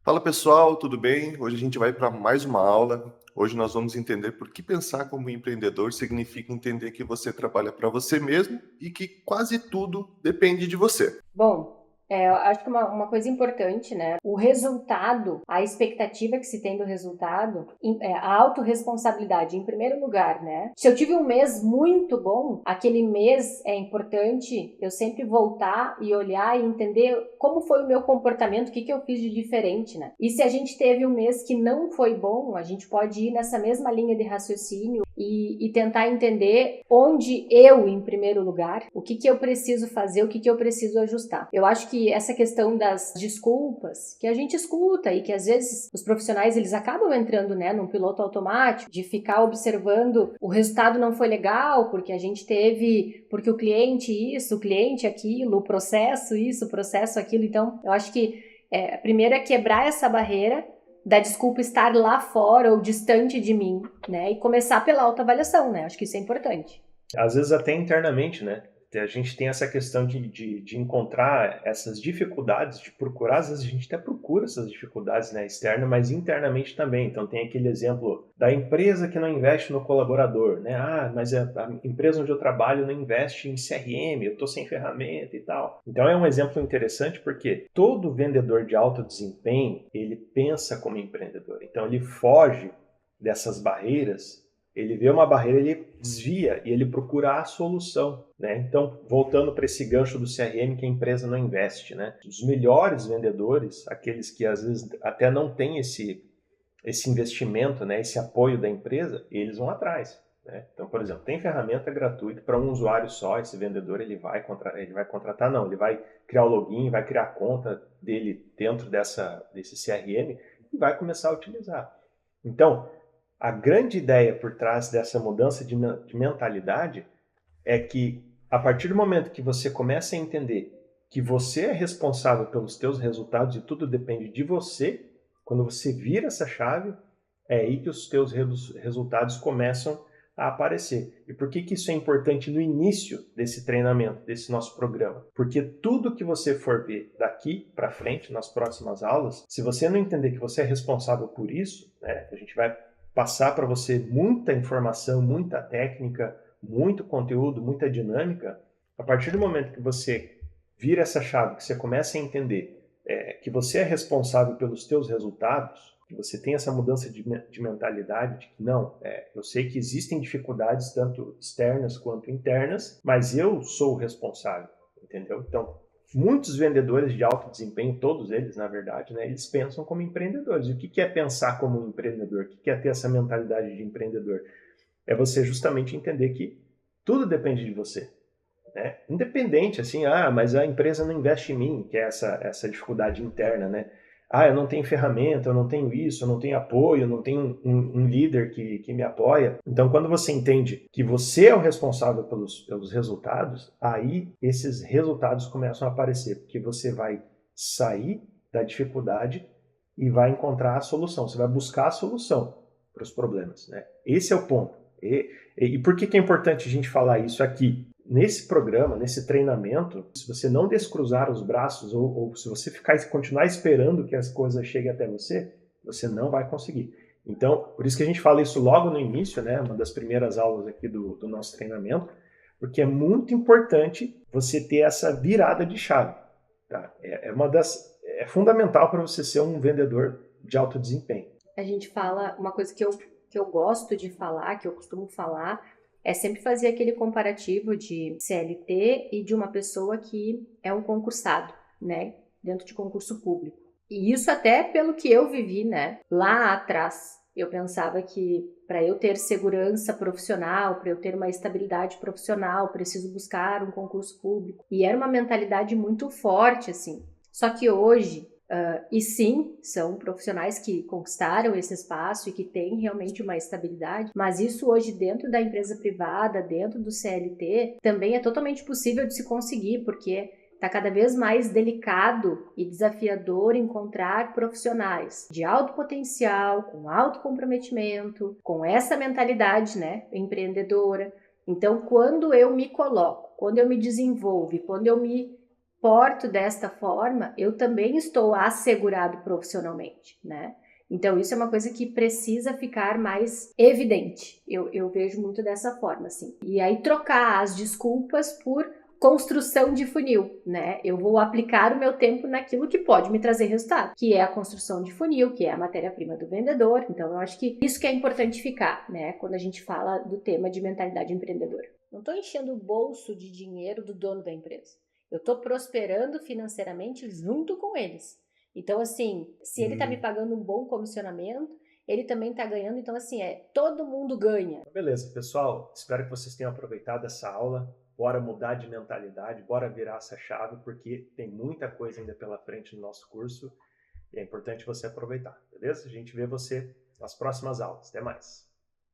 Fala pessoal, tudo bem? Hoje a gente vai para mais uma aula. Hoje nós vamos entender por que pensar como empreendedor significa entender que você trabalha para você mesmo e que quase tudo depende de você. Bom, eu acho que uma coisa importante, né? O resultado, a expectativa que se tem do resultado, a autorresponsabilidade, em primeiro lugar, né? Se eu tive um mês muito bom, aquele mês é importante eu sempre voltar e olhar e entender como foi o meu comportamento, o que eu fiz de diferente, né? E se a gente teve um mês que não foi bom, a gente pode ir nessa mesma linha de raciocínio e tentar entender onde eu, em primeiro lugar, o que eu preciso fazer, o que eu preciso ajustar. Eu acho que essa questão das desculpas que a gente escuta e que às vezes os profissionais eles acabam entrando, né, num piloto automático de ficar observando o resultado não foi legal porque a gente teve, porque o cliente isso, o cliente aquilo, o processo isso, o processo aquilo. Então, eu acho que primeiro é quebrar essa barreira da desculpa estar lá fora ou distante de mim, né? E começar pela autoavaliação, né? Acho que isso é importante. Às vezes até internamente, né? A gente tem essa questão de encontrar essas dificuldades, de procurar, às vezes a gente até procura essas dificuldades, né, externas, mas internamente também. Então tem aquele exemplo da empresa que não investe no colaborador, né? Ah, mas a empresa onde eu trabalho não investe em CRM, eu estou sem ferramenta e tal. Então é um exemplo interessante porque todo vendedor de alto desempenho, ele pensa como empreendedor. Então ele foge dessas barreiras, ele vê uma barreira, ele desvia e ele procura a solução, né? Então, voltando para esse gancho do CRM que a empresa não investe, né? Os melhores vendedores, aqueles que às vezes até não têm esse investimento, né? Esse apoio da empresa, eles vão atrás. Né? Então, por exemplo, tem ferramenta gratuita para um usuário só, esse vendedor ele vai contratar, não, ele vai criar o login, vai criar a conta dele dentro desse CRM e vai começar a utilizar. Então, a grande ideia por trás dessa mudança de mentalidade é que a partir do momento que você começa a entender que você é responsável pelos teus resultados e tudo depende de você, quando você vira essa chave, é aí que os teus resultados começam a aparecer. E por que isso é importante no início desse treinamento, desse nosso programa? Porque tudo que você for ver daqui para frente, nas próximas aulas, se você não entender que você é responsável por isso, né, a gente vai passar para você muita informação, muita técnica, muito conteúdo, muita dinâmica. A partir do momento que você vira essa chave, que você começa a entender que você é responsável pelos teus resultados, que você tem essa mudança de mentalidade de que não, eu sei que existem dificuldades tanto externas quanto internas, mas eu sou o responsável, entendeu? Então, muitos vendedores de alto desempenho, todos eles, na verdade, né, eles pensam como empreendedores. E o que é pensar como um empreendedor? O que é ter essa mentalidade de empreendedor? É você justamente entender que tudo depende de você. Né? Independente, assim, mas a empresa não investe em mim, que é essa dificuldade interna, né? Eu não tenho ferramenta, eu não tenho isso, eu não tenho apoio, eu não tenho um líder que me apoia. Então, quando você entende que você é o responsável pelos resultados, aí esses resultados começam a aparecer, porque você vai sair da dificuldade e vai encontrar a solução, você vai buscar a solução para os problemas, né? Esse é o ponto. E por que é importante a gente falar isso aqui? Nesse programa, nesse treinamento, se você não descruzar os braços ou se você continuar esperando que as coisas cheguem até você, você não vai conseguir. Então, por isso que a gente fala isso logo no início, né, uma das primeiras aulas aqui do nosso treinamento, porque é muito importante você ter essa virada de chave. Tá? É fundamental para você ser um vendedor de alto desempenho. A gente fala, uma coisa que eu gosto de falar, que eu costumo falar, é sempre fazer aquele comparativo de CLT e de uma pessoa que é um concursado, né? Dentro de concurso público. E isso até pelo que eu vivi, né? Lá atrás, eu pensava que para eu ter segurança profissional, para eu ter uma estabilidade profissional, preciso buscar um concurso público. E era uma mentalidade muito forte, assim. Só que hoje, e sim, são profissionais que conquistaram esse espaço e que têm realmente uma estabilidade, mas isso hoje dentro da empresa privada, dentro do CLT, também é totalmente possível de se conseguir, porque está cada vez mais delicado e desafiador encontrar profissionais de alto potencial, com alto comprometimento, com essa mentalidade, né, empreendedora. Então, quando eu me coloco, quando eu me desenvolvo, quando eu me porto desta forma, eu também estou assegurado profissionalmente, né? Então, isso é uma coisa que precisa ficar mais evidente. Eu vejo muito dessa forma, assim. E aí, trocar as desculpas por construção de funil, né? Eu vou aplicar o meu tempo naquilo que pode me trazer resultado, que é a construção de funil, que é a matéria-prima do vendedor. Então, eu acho que isso que é importante ficar, né? Quando a gente fala do tema de mentalidade empreendedora. Não estou enchendo o bolso de dinheiro do dono da empresa. Eu estou prosperando financeiramente junto com eles. Então, assim, se ele está me pagando um bom comissionamento, ele também está ganhando. Então, assim, todo mundo ganha. Beleza, pessoal. Espero que vocês tenham aproveitado essa aula. Bora mudar de mentalidade, bora virar essa chave, porque tem muita coisa ainda pela frente no nosso curso e é importante você aproveitar, beleza? A gente vê você nas próximas aulas. Até mais.